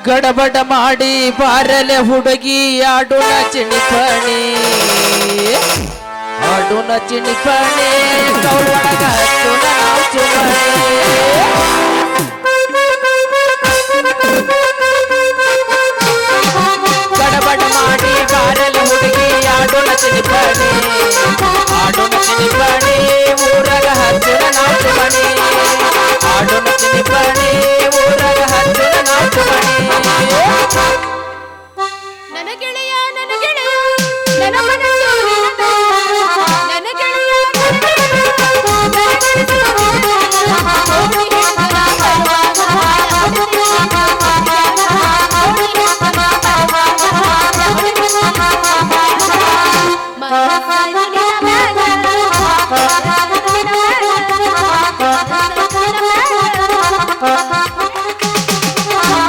ಗಡಬಡ ಮಾಡಿ ಬಾರಲೆ ಹುಡುಗಿ ಆಡೋಣ ಚಿಣಿಪಣಿ ಆಡೋಣ ಚಿಣಿಪಣಿ ಕೌಳೊಳಗ ಹಚ್ಚೋಣ ನಾವು ಚುಮಣಿ ಗಡಬಡ ಮಾಡಿ ಬಾರಲೆ ಹುಡುಗಿ ಆಡೋಣ ಚಿಣಿಪಣಿ ಆಡೋಣ ಚಿಣಿಪಣಿ ಊರಾಗ ಹಚ್ಚೋಣ ನಾವು ಚುಮಣಿ ಆಡೋಣ ಚಿಣಿಪಣಿ ಊರಾಗ ಹಚ್ಚೋಣ ನಾವು ಚುಮಣಿ ನನ್ನ ಗೆಳೆಯ ನನ್ನ ಗೆಳೆಯ ನನ್ನ ಮನಸ್ಸು ನನ್ನ ಗೆಳೆಯ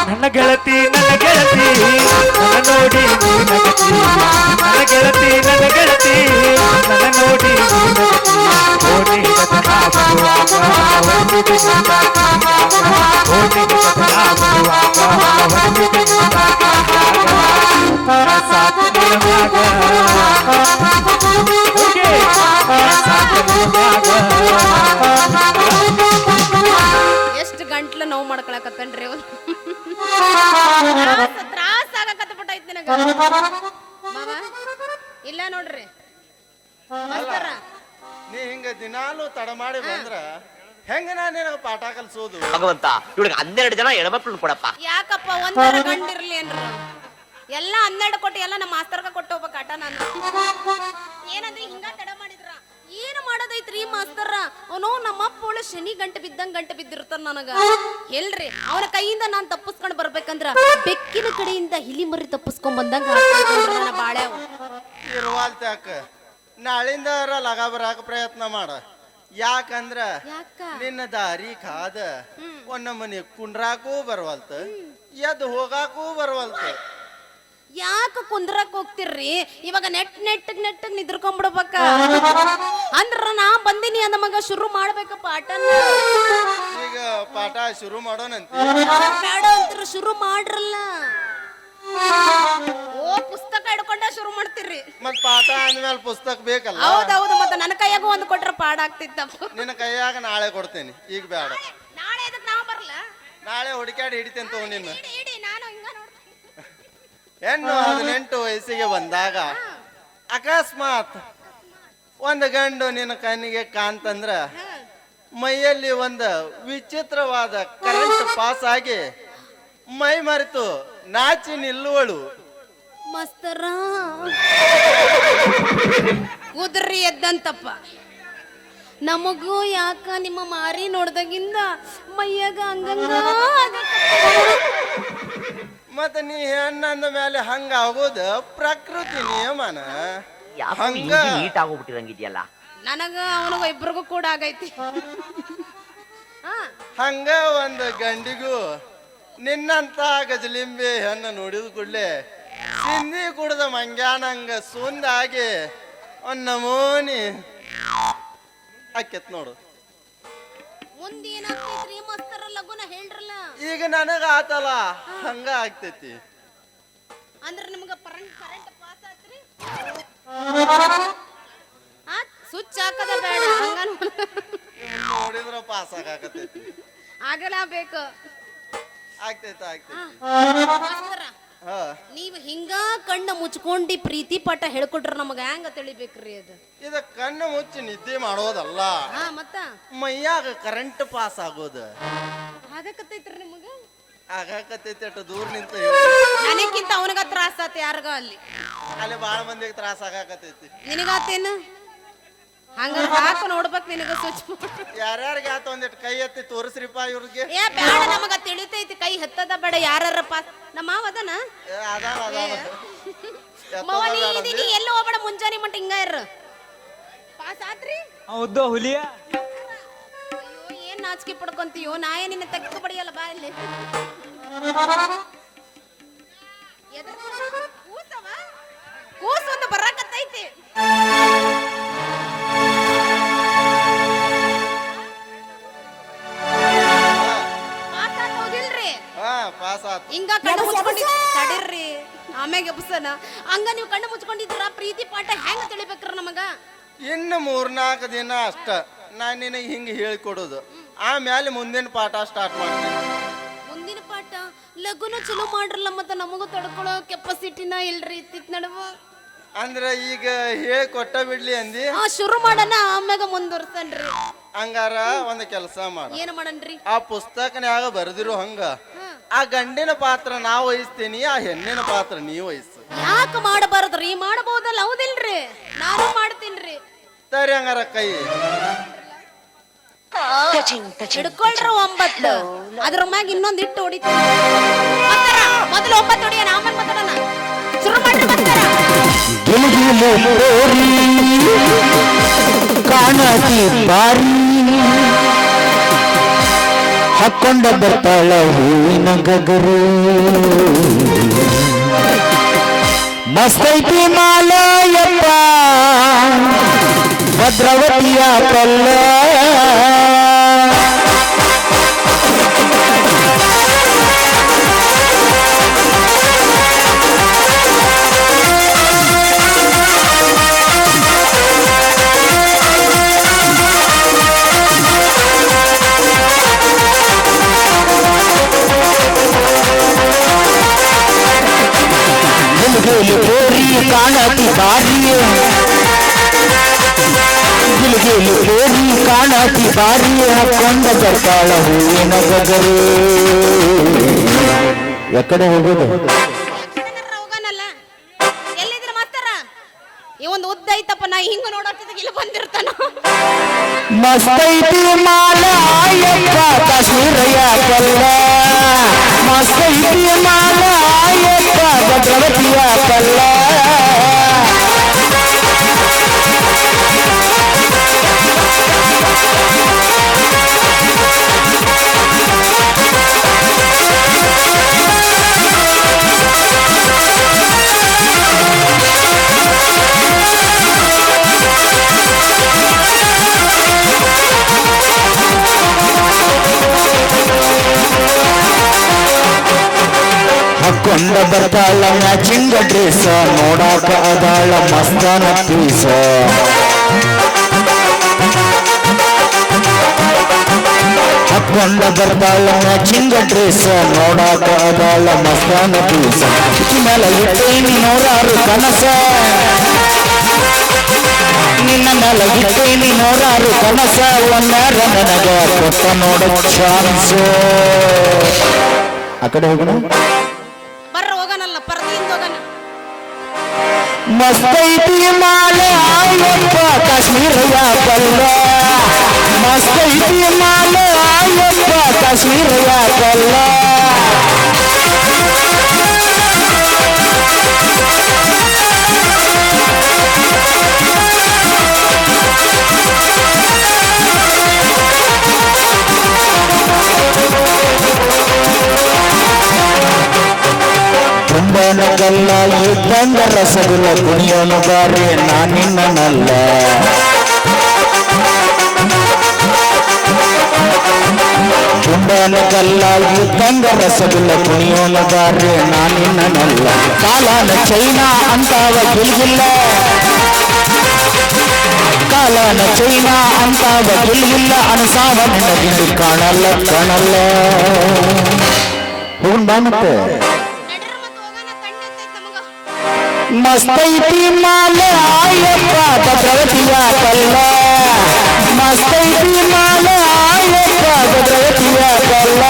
ನನ್ನ ಗೆಳತಿ ನನ್ನ ನೋಡಿ ನನ್ನ ಗೆಳತಿ ನನ್ನ ನೋಡಿ ಎಷ್ಟು ಗಂಟ್ಲ ನೋವು ಮಾಡ್ಕೊಳಕತ್ತನ್ರಿ ಅವ್ರು ತ್ರಾಸ ಆಗಕತ್ತ ಬಿಟ್ಟೈತಿ ನನಗ ಮಾವ ಇಲ್ಲ ನೋಡ್ರಿ ನೀ ಹಿಂಗ ದಿನಾಲು ತಡ ಮಾಡಿ ಬಂದ್ರ ಹೆಂಗ ನಾನು ಪಾಠ ಕಲ್ಸೋದು ಭಗವಂತ ಇವಳಿಗೆ 12 ಜನ ಹೆಣ್ಮಕ್ಳು ಕೊಡಪ್ಪ ಯಾಕಪ್ಪ ಒಂದರ ಗಂಡಿರ್ಲಿ ಏನ್ರ ಎಲ್ಲ 12 ಕೊಟ್ಟು ಎಲ್ಲ ನಮ್ಮ ಮಾಸ್ತರ್ಗ ಕೊಟ್ಟು ಹೋಗ್ಬೇಕ ಆಟ ನಾನು ಏನಂದ್ರೆ ಹಿಂಗ ತಡ ಮಾಡಿದ್ರ ಏನು ಮಾಡೋದೈತ್ರಿ ಮಾಸ್ತರ್ ಅವನು ನಮ್ಮಪ್ಪ ಒಳ್ಳೆ ಶನಿ ಗಂಟೆ ಬಿದ್ದಿರ್ತಾನ ನನಗ ಎಲ್ರಿ ಅವನ ಕೈಯಿಂದ ನಾನ್ ತಪ್ಪಿಸ್ಕೊಂಡ್ ಬರ್ಬೇಕಂದ್ರ ಬೆಕ್ಕಿನ ಕಡೆಯಿಂದ ಹಿಲಿ ಮರಿ ತಪ್ಪಿಸ್ಕೊಂಡ್ ಬಂದಂಗ ನನ್ನ ಬಾಳೆ ಇರುವಾಲ್ತ್ಯಾಕ ನಾಳಿಂದ ಲಗ ಬರಾಕ ಪ್ರಯತ್ನ ಮಾಡ ಯಾಕಂದ್ರ ನಿನ್ನ ದಾರಿ ಕಾದ ಒಂದ ಮನೆ ಕುಂಡ್ರಾಕೂ ಬರವಲ್ತ ಎದ್ದು ಹೋಗಾಕೂ ಬರವಲ್ತ ಯಾಕ ಕುಂದ್ರಕ್ ಹೋಗ್ತಿರ್ರಿ ಇವಾಗ ನೆಟ್ಟಗ್ ನಿದ್ರಕೊಂಡ್ಬಿಡ್ಬೇಕ ಅಂದ್ರ ನಾ ಬಂದಿನಿ ಅಂದ ಮಗ ಶುರು ಮಾಡ್ಬೇಕ ಪಾಠನ ಈಗ ಪಾಠ ಶುರು ಮಾಡೋಣಂತ ಬೇಡ ಅಂತೀರ ಶುರು ಮಾಡ್ರಲ್ಲ ಓ ಪುಸ್ತಕ ಹಿಡ್ಕೊಂಡ ಶುರು ಮಾಡ್ತಿರ್ರಿ ಮತ್ ಪಾಠ ಅಂದ್ಮೇಲೆ ಪುಸ್ತಕ ಬೇಕಲ್ಲ ಹೌದೌದು ಮತ್ತೆ ನನ್ನ ಕೈಯಾಗ ಒಂದು ಕೊಟ್ರ ಪಾಠ ಆಗ್ತಿತ್ತಪ್ಪ ನಿನ್ನ ಕೈಯಾಗ ನಾಳೆ ಕೊಡ್ತೇನೆ ಈಗ ಬೇಡ ನಾಳೆ ಅದಕ್ಕೆ ನಾ ಬರಲ್ಲ ನಾಳೆ ಹುಡುಕಾಡಿ ಹಿಡಿತೇನೆ ತಗೋ ನಿನ್ನ ನಾನು ಹಿಂಗ ನೋಡ್ತೀನಿ ಹೆಣ್ಣು 18 ವಯಸ್ಸಿಗೆ ಬಂದಾಗ ಅಕಸ್ಮಾತ್ ಒಂದು ಗಂಡು ನಿನ್ನ ಕಣ್ಣಿಗೆ ಕಾಂತಂದ್ರ ಮೈಯಲ್ಲಿ ಒಂದು ವಿಚಿತ್ರವಾದ ಕರೆಂಟ್ ಪಾಸ್ ಆಗಿ ಮೈ ಮರೆತು ನಾಚಿ ನಿಲ್ಲುವಳು ಮಸ್ತರ ಉದ್ರಿ ಎದ್ದಂತಪ್ಪ ನಮಗೂ ಯಾಕ ನಿಮ್ಮ ಮಾರಿ ನೋಡ್ದಾಗಿಂದ ಮೈಯಾಗ ಹಂಗಂಗ ಮತ್ತ ನೀ ಹೆಣ್ಣಂದ ಮೇಲೆ ಹಂಗ ಆಗೋದ ಪ್ರಕೃತಿ ನಿಯಮನ ಹಂಗ ಹೀಟ್ ಆಗೋಗ್ಬಿಟ್ಟಿರಂಗಿದ್ಯಲ್ಲ ನನಗ ಅವನಿಗ ಇಬ್ರಿಗೂ ಕೂಡ ಆಗೈತಿ ಹಂಗ ಒಂದು ಗಂಡಿಗೂ ನಿನ್ನಂತ ಗಜಲಿಂಬೆ ಹೆಣ್ಣು ನೋಡಿದ ಕೂಡ್ಲೆ ಸಿಂಧಿ ಕುಡ್ದ ಮಂಗ್ಯಾನಂಗ ಸುಂದಾಗಿ ಒಂದ್ ನಮೂನಿ ಆಕೆತ್ ನೋಡು ಮುಂದೇನಾಗ್ತೈತ್ರಿ ಮಸ್ತರ ಲಗುನ ಹೇಳ್ರಲ್ಲ ಈಗ ನನಗ ಆತಲ್ಲ ಹಂಗ ಆಗ್ತೈತಿ ಅಂದ್ರ ನಿಮ್ಗ ಕರೆಂಟ್ ಪಾಸ್ ಆತ್ರಿ ಸ್ವಿಚ್ ಹಾಕದ ಬೇಡ ಹಂಗ ನೋಡಿದ್ರ ಪಾಸ್ ಆಗಾಕತೈತಿ ಆಗಲ್ಲ ಬೇಕು ಆಗ್ತೈತಿ ನೀವ್ ಹಿಂಗ ಕಣ್ಣ ಮುಚ್ಕೊಂಡಿ ಪ್ರೀತಿ ಪಾಠ ಹೇಳ್ಕೊಟ್ರ ನಮಗ ಹೆಂಗ ತಿಳಿಬೇಕ್ರಿ ಅದು ಇದ ಕಣ್ಣು ಮುಚ್ಚಿ ನಿದ್ದೆ ಮಾಡೋದಲ್ಲ ಮತ್ತ ಮೈಯಾಗ ಕರೆಂಟ್ ಪಾಸ್ ಆಗೋದು ಆಗಕತ್ತೈತ್ರಿ ನಿಮಗ ಆಗಾಕತೈತಿ ಅಷ್ಟು ದೂರ ನಿಂತ ನನಗಿಂತ ಅವನಿಗ ತ್ರಾಸ ಆತ ಯಾರಿಗ ಅಲ್ಲಿ ಬಾಳ ಮಂದಿಗೆ ತ್ರಾಸ ಆಗಾಕತೈತಿ ನಿನಗಾತೇನು ಹಂಗ ಹಾಕ ನೋಡ್ಬೇಕ್ ನಿನಗ ಸ್ವಿಚ್ ಯಾರ್ಯಾರಿಗೆ ಆತ ಒಂದಿಟ್ಟು ಕೈ ಎತ್ತಿ ತೋರಿಸ್ರಿಪ್ಪ ಇವ್ರಿಗೆ ಏ ಬೇಡ ನಮಗ ತಿಳಿತೈತಿ ಕೈ ಹತ್ತದ ಬೇಡ ಯಾರ ಪಾಸ್ ನಮ್ಮ ಮಾವ ಅದನ ನೀ ಎಲ್ಲ ಹೋಗ್ಬೇಡ ಮುಂಜಾನೆ ಮಟ್ಟ ಹಿಂಗ ಇರ ಪಾಸ್ ಆತ್ರಿ ಹೌದು ಹುಲಿಯ ಅಯ್ಯೋ ಏನ್ ನಾಚಿಕೆ ಪಡ್ಕೊಂತೀಯೋ ನಾ ನಿನ್ನ ತೆಕ್ಕ ಬಡಿಯಲ್ಲ ಬಾ ಇಲ್ಲಿ ಕೂಸು ಒಂದು ಬರಾಕತ್ತೈತಿ ಹಿಂಗ ಕಣ್ಣು ಮುಚ್ಕೊಂಡಿದ್ ತಡೀರ್ರಿ ಆಮ್ಯಾಗ ಎಬ್ಸನ ಹಂಗ ನೀವು ಕಣ್ಣು ಮುಚ್ಕೊಂಡಿದ್ರ ಪ್ರೀತಿ ಪಾಠ ಹೆಂಗ್ ತಿಳಿಬೇಕ್ರ ನಮಗ ಇನ್ನು 3-4 ದಿನ ಅಷ್ಟ ನಾನು ನಿನಗೆ ಹಿಂಗೆ ಹೇಳಿಕೊಡೋದು ಆಮೇಲೆ ಮುಂದಿನ ಪಾಠ ಸ್ಟಾರ್ಟ್ ಮಾಡ್ತೀನಿ. ಮುಂದಿನ ಪಾಠ ಲಗುನ ಚಲೋ ಮಾಡ್ರಲ್ಲ ಮತ್ತೆ ನಮಗೂ ತಡ್ಕೊಳ್ಳೋ ಕೆಪಾಸಿಟಿನ ಇಲ್ರಿ ಇತ್ತಿತ್ ನಡುವ ಅಂದ್ರೆ ಈಗ ಹೇಳಿ ಕೊಟ್ಟ ಬಿಡ್ಲಿ ಅಂದಿ. ಶುರು ಮಾಡೋಣ ಆಮ್ಯಾಗ ಮುಂದುವರ್ಸನ್ರಿ. ಹಂಗಾರ ಒಂದು ಕೆಲಸ ಮಾಡ, ಏನ್ ಮಾಡನ್ರಿ? ಆ ಪುಸ್ತಕನ್ಯಾಗ ಬರ್ದಿರೋ ಹಂಗ ಆ ಗಂಡಿನ ಪಾತ್ರ ನಾ ವಹಿಸ್ತೀನಿ, ಆ ಹೆಣ್ಣಿನ ಪಾತ್ರ ನೀ ವಹಿಸು. ಯಾಕೆ ಮಾಡಬಾರದ್ರಿ? ಮಾಡಬಹುದಲ್ಲ, ಹೌದಿಲ್ರಿ? ನಾನು ಮಾಡ್ತೀನ್ರಿ. ಸರಿ ಹಂಗಾರ ಕೈ ಹಿಡ್ಕೊಳ್ರ 9 ಅದ್ರ ಮ್ಯಾಗ ಇನ್ನೊಂದು ಇಟ್ಟು ಹೊಡಿತೀನಿ. ಮೊದಲು 9 ಹೊಡಿಯೋಣ, ಆಮೇಲೆ ಮಾತಾಡೋಣ. ಶುರು ಮಾಡ್ರಿ ಬರ್ತಾರ. ಕಾಣತಿ ಬಾರಿ ಹಾಕೊಂಡ ಬರ್ತಾಳ ಹೂವಿನ ಗಗರು ಮಸ್ತೈತಿ ಮಾಲಯಪ್ಪ ಭದ್ರವತಿಯ ಪಲ್ಲ ಗೋರಿ ಕಾಣತಿ ಬಾರಿ ಗಿಲ್ಗಿಲು ಗೋರಿ ಕಾಣತಿ ಬಾರಿ ಹಾಕೊಂಡ ಬರ್ತಾಳ ಹೂವಿನ ಗಗರು. ಎಕಡೆ ಹೋಗೋದು? ಹೋಗೋಣಲ್ಲ. ಎಲ್ಲಿದ್ರ ಮಾಸ್ತರ? ಈ ಒಂದು ಉದ್ದ ಐತಪ್ಪ, ನಾ ಹಿಂಗ ನೋಡೋತಿದ್ದ ಇಲ್ಲಿ ಬಂದಿರ್ತಾನ. ಮಸ್ತೈತಿ ಮಾಲಯಪ್ಪ ಕಾಶ್ಮೀರಯ ಕಲ್ಲ ಮಸ್ತೈತಿ ಮಾಲಯಪ್ಪ ಭದ್ರವತಿಯ ಕಲ್ಲ ಹಾಕೊಂಡ ಬರ್ತಾಳ ಮ್ಯಾಚಿಂಗ್ ಡ್ರೆಸ್ ನೋಡಾಕ ಅದಾಳ ಮಸ್ತಾನ ಪೀಸ ಹಾಕೊಂಡ ಬರ್ತಾಳ ಮ್ಯಾಚಿಂಗ್ ಡ್ರೆಸ್ ನೋಡಾಕ ಅದಾಳ ಮಸ್ತಾನ ಪೀಸ ಮೇಲೆ ಇಟ್ಟೇನಿ 100 ಕನಸ ನಿನ್ನ ಮೇಲೆ ಇಟ್ಟೇನಿ 100 ಕನಸ ಒಮ್ಮ್ಯಾರ ನನಗ ಕೊಟ್ಟ ನೋಡ ಚಾನ್ಸ್. ಆ ಕಡೆ ಹೋಗೋಣ. ಹೋಗೋಣಲ್ಲ, ಪರದೆಯಿಂದ ಹೋಗೋಣ. ಮಸ್ತೈತಿ ಮಾಲಯಪ್ಪ ಕಾಶ್ಮೀರಯ ಕಲ್ಲ ಮಸ್ತೈತಿ ಮಾಲಯಪ್ಪ ಕಾಶ್ಮೀರಯ ಕಲ್ಲ ತುಂಬನಗಲ್ಲ ಇದ್ದಂಗ ರಸಗುಲ್ಲ ಕುಣಿಯೋನು ಬಾರಿ ನಾನಿನ್ನಲ್ಲ ತುಂಬನಗಲ್ಲ ಇದ್ದಂಗ ರಸಗುಲ್ಲ ಕುಣಿಯೋನು ಬಾರಿ ನಾನಿನ್ನಲ್ಲ ಕಾಲನ ಚೈನಾ ಅಂತಾವ ಗಿಲ್ಗಿಲ್ಲ ಕಾಲನ ಚೈನಾ ಅಂತಾವ ಗಿಲ್ಗಿಲ್ಲ ಅನಸಾವ ನಿನ್ನ ಕಾಣಲ್ಲ ಕಾಣಲ್ಲ ಹೋಗ್ ಬಾನತ್ತೆ. ಮಸ್ತೈತಿ ಮಾಲಯಪ್ಪ ಭದ್ರವತಿಯ ಕಲ್ಲ ಮಸ್ತೈತಿ ಮಾಲಯಪ್ಪ ಭದ್ರವತಿಯ ಕಲ್ಲ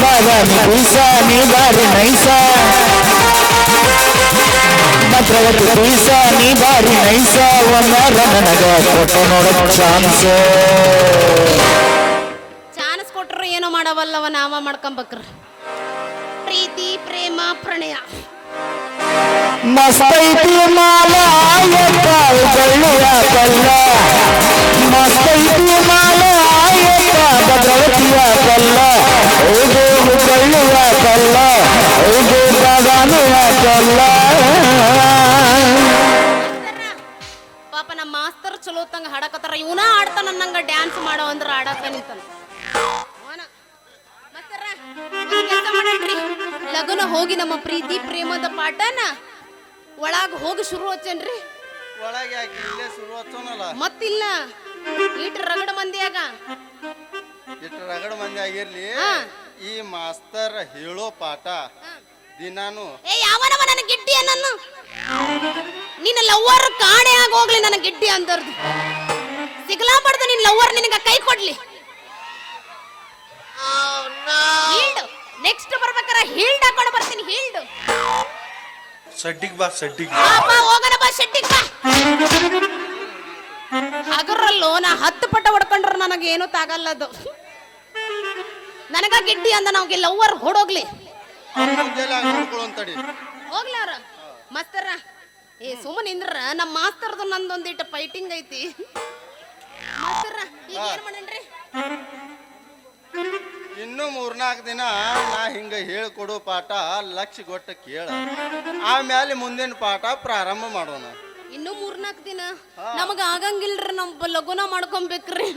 ಬಾದಾಮಿ ಪೀಸ ನೀ ಬಾರಿ ನೈಸ ಭದ್ರವತಿ ಪೀಸ ನೀ ಬಾರಿ ನೈಸ ಒಮ್ಮ್ಯಾರ ನನಗ ಕೊಟ್ಟ ನೋಡ ಚಾನ್ಸ್. ಚಾನ್ಸ್ ಕೊಟ್ರು ಏನೋ ಮಾಡವಲ್ಲವ, ನಾವ ಮಾಡ್ಕೊಂಬೇಕ್ರಿ. ಪ್ರೀತಿ ಪ್ರೇಮ ಪ್ರಣಯ ಮಸ್ತೈತಿ ಮಾಲಯಪ್ಪ ಬೆಳ್ಳುವ ಕಲ್ಲ ಮಸ್ತೈತಿ ಮಾಲಯಪ್ಪ ಭದ್ರವತಿಯ ಕಲ್ಲ ಹೌದು ಬೆಳ್ಳುವ ಕಲ್ಲ ಹೌದು ಬಾದಾಮಿಯ ಕಲ್ಲ. ಪಾಪ ನಮ್ಮ ಮಾಸ್ತರ್ ಚಲೋ ತಂಗ ಹಾಡಕತ್ತಾರ, ಇವನ ಆಡ್ತಾನ ನಂಗ ಡ್ಯಾನ್ಸ್ ಮಾಡೋ ಅಂದ್ರ ಆಡಕ ನಿಂತಾನ. ಮಾಸ್ತರ ಮಾಡಣ್ರಿ ಲಗನ ಹೋಗಿ ನಮ್ಮ ಪ್ರೀತಿ ಪ್ರೇಮದ ಪಾಠನ ಒಳಗ ಹೋಗಿ ಶುರು ಹಚ್ಚೇನ್ರಿ. ಒಳಗೆ ಯಾಕೆ ಇಲ್ಲೇ ಶುರು ಹಚ್ಚೋನಲ್ಲ. ಮತ್ತಿಲ್ಲ ಇಟ್ ರಗಡ ಮಂದಿಯಾಗ ಇಟ್ಟು ರಗಡ ಮಂದಿ ಆಗಿರ್ಲಿ. ಈ ಮಾಸ್ತರ್ ಹೇಳೋ ಪಾಠ ದಿನಾನು ಏ ಯಾವನವ ನನ್ನ ಗಿಡ್ಡಿ ಅನ್ನನ್ನು ನಿನ್ನ ಲವ್ವರ್ ಕಾಣೆ ಆಗಿ ಹೋಗ್ಲಿ ನನ್ನ ಗಿಡ್ಡಿ ಅಂತರ್ದು ಸಿಗ್ಲಾ ಮಾಡ್ದು ನಿನ್ ಲವ್ವರ್ ನಿನಗ ಕೈ ಕೊಡ್ಲಿ. ನೆಕ್ಸ್ಟ್ ಬರ್ಬೇಕಾರ ಹೀಲ್ಡ್ ಹಾಕೊಂಡು ಬರ್ತೀನಿ. ಹೀಲ್ಡ್ ಸಡ್ಡಿಗ್ ಬಾ ಸಡ್ಡಿಗ್ ಹೋಗೋಣ ಬಾ ಶೆಟ್ಟಿಗ್ ಬಾ. ಅದರಲ್ಲೂ ನಾ 10 ಪಟ ಹೊಡ್ಕೊಂಡ್ರ ನನಗೇನು ತಾಗಲ್ಲ. ಅದು ನನಗ ಗಿಡ್ಡಿ ಅಂದ ನಾವ್ಗೆ ಲವ್ವರ್ ಹೊಡೋಗ್ಲಿ ಹೋಗ್ಲಿ ಅವ್ರ ಮಾಸ್ತರ. ಏ ಸುಮ್ಮನೆ ಇಂದ್ರ ನಮ್ಮ ಮಾಸ್ತರ್ದು ನಂದೊಂದಿಟ್ಟು ಫೈಟಿಂಗ್ ಐತಿ ಮಾಸ್ತರ. ಈಗ ಏನ್ ಮಾಡಣ್ರಿ? ಇನ್ನು 3-4 ದಿನ ನಾ ಹಿಂಗ ಹೇಳ್ಕೊಡೋ ಪಾಠ ಲಕ್ಷ ಗೊಟ್ಟ ಕೇಳ, ಆಮೇಲೆ ಮುಂದಿನ ಪಾಠ ಪ್ರಾರಂಭ ಮಾಡೋಣ. ಇನ್ನು 3-4 ದಿನ ನಮಗ ಆಗಂಗಿಲ್ರಿ. ನಮ್ಮ ಲಗುನ ಮಾಡ್ಕೊಂಬೇಕ್ರಿ.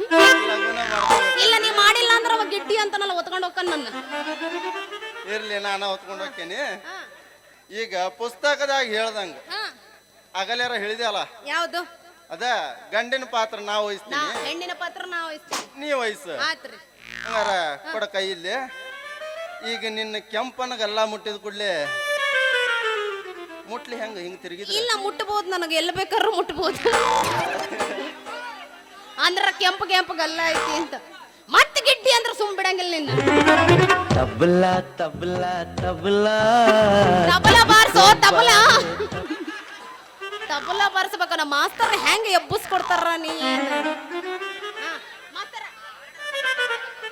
ಇಲ್ಲ ನೀ ಮಾಡಿಲ್ಲ ಅಂದ್ರ ಅವ ಗಿಡ್ಡಿ ಅಂತನಲ್ಲ ಒತ್ಕೊಂಡ್ ಹೋಗ್ತಾನ ನನ್ನ. ಇರ್ಲಿ ನಾನ ಹೊತ್ಕೊಂಡು ಹೋಗ್ತೇನೆ. ಈಗ ಪುಸ್ತಕದಾಗ ಹೇಳ್ದಂಗ ಆಗಲ್ಯಾರ ಹೇಳಿದ್ಯಲ್ಲ, ಯಾವ್ದು? ಅದ ಗಂಡಿನ ಪಾತ್ರ ನಾ ವಹಿಸ್ತೀನಿ, ಹೆಣ್ಣಿನ ಪಾತ್ರ ನಾ ವಹಿಸ್ತೀನಿ, ನೀ ವಹಿಸು. ಆತ್ರಿ. ಹಂಗಾರ ಕೊಡ ಕೈ ಇಲ್ಲಿ. ಈಗ ನಿನ್ನ ಕೆಂಪನಗೆಲ್ಲ ಮುಟ್ಟಿದ ಕೂಡ್ಲೆ ಮುಟ್ಲಿ ಹೆಂಗ ಹಿಂಗ ತಿರುಗಿದ? ಇಲ್ಲ ಮುಟ್ಟಬಹುದು, ನನಗೆ ಎಲ್ಲಿ ಬೇಕಾದ್ರೂ ಮುಟ್ಟಬಹುದು. ಅಂದ್ರ ಕೆಂಪು ಕೆಂಪಗಲ್ಲ ಐತಿ ಅಂತ. ಮತ್ತೆ ಗಿಡ್ಡಿ ಅಂದ್ರೆ ಸುಮ್ ಬಿಡಂಗಿಲ್ಲ ನಿನ್ನ. ತಬಲಾ ತಬಲಾ ತಬಲಾ ತಬಲಾ ಬಾರ್ಸೋ ತಬಲಾ. ತಬಲಾ ಬಾರ್ಸ್ಬೇಕ. ನಮ್ಮ ಮಾಸ್ತರ್ ಹೆಂಗ ಎಬ್ಬಸ್ಕೊಡ್ತಾರ ನೀ.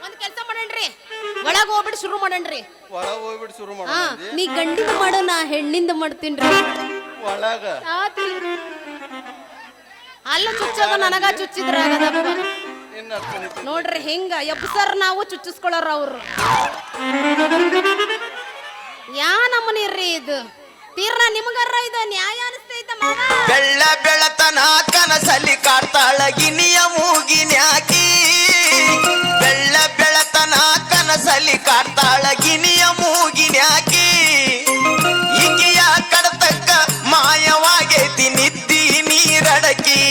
ಒಂದ್ ಕೆಲಸ ಮಾಡಣ್ರಿ, ಒಳಗ ಹೋಗ್ಬಿಟ್ಟು ಶುರು ಮಾಡಣ್ರಿ. ಒಳಗ ಹೋಗ್ಬಿಟ್ಟು ಶುರು ಮಾಡ. ನೀ ಗಂಡಿಂದ ಮಾಡೋ, ನಾ ಹೆಣ್ಣಿಂದ ಮಾಡ್ತೀನ್ರಿ. ಒಳಗ ಅಲ್ಲ ಚುಚ್ಚೋಗ ನನಗ ಚುಚ್ಚಿದ್ರ ನೋಡ್ರಿ ಹಿಂಗ ಎಬ್ಸರ್ ನಾವು ಚುಚ್ಚಿಸ್ಕೊಳ್ಳೋರ ಅವ್ರು. ಯಾ ನಮ್ಮನಿರ್ರಿ ಇದು ತೀರ್ನ ನಿಮಗರ ಇದು ನ್ಯಾಯ ಅನಿಸ್ತೈತ ಮಾವ? ಬೆಳ್ಳ ಬೆಳತನ ಕನಸಲ್ಲಿ ಕಾಡ್ತಾಳ ಗಿನಿಯ ಮೂಗಿನ್ಯಾಕಿ. ಬೆಳ್ಳ ಬೆಳತನ ಕನಸಲ್ಲಿ ಕಾಡ್ತಾಳ ಗಿನಿಯ ಮೂಗಿನ್ಯಾಕಿ. ಈಗಿಯ ಕಡತಕ್ಕ ಮಾಯವಾಗೈತಿ ನಿದ್ದಿ ನೀರಡಕಿ.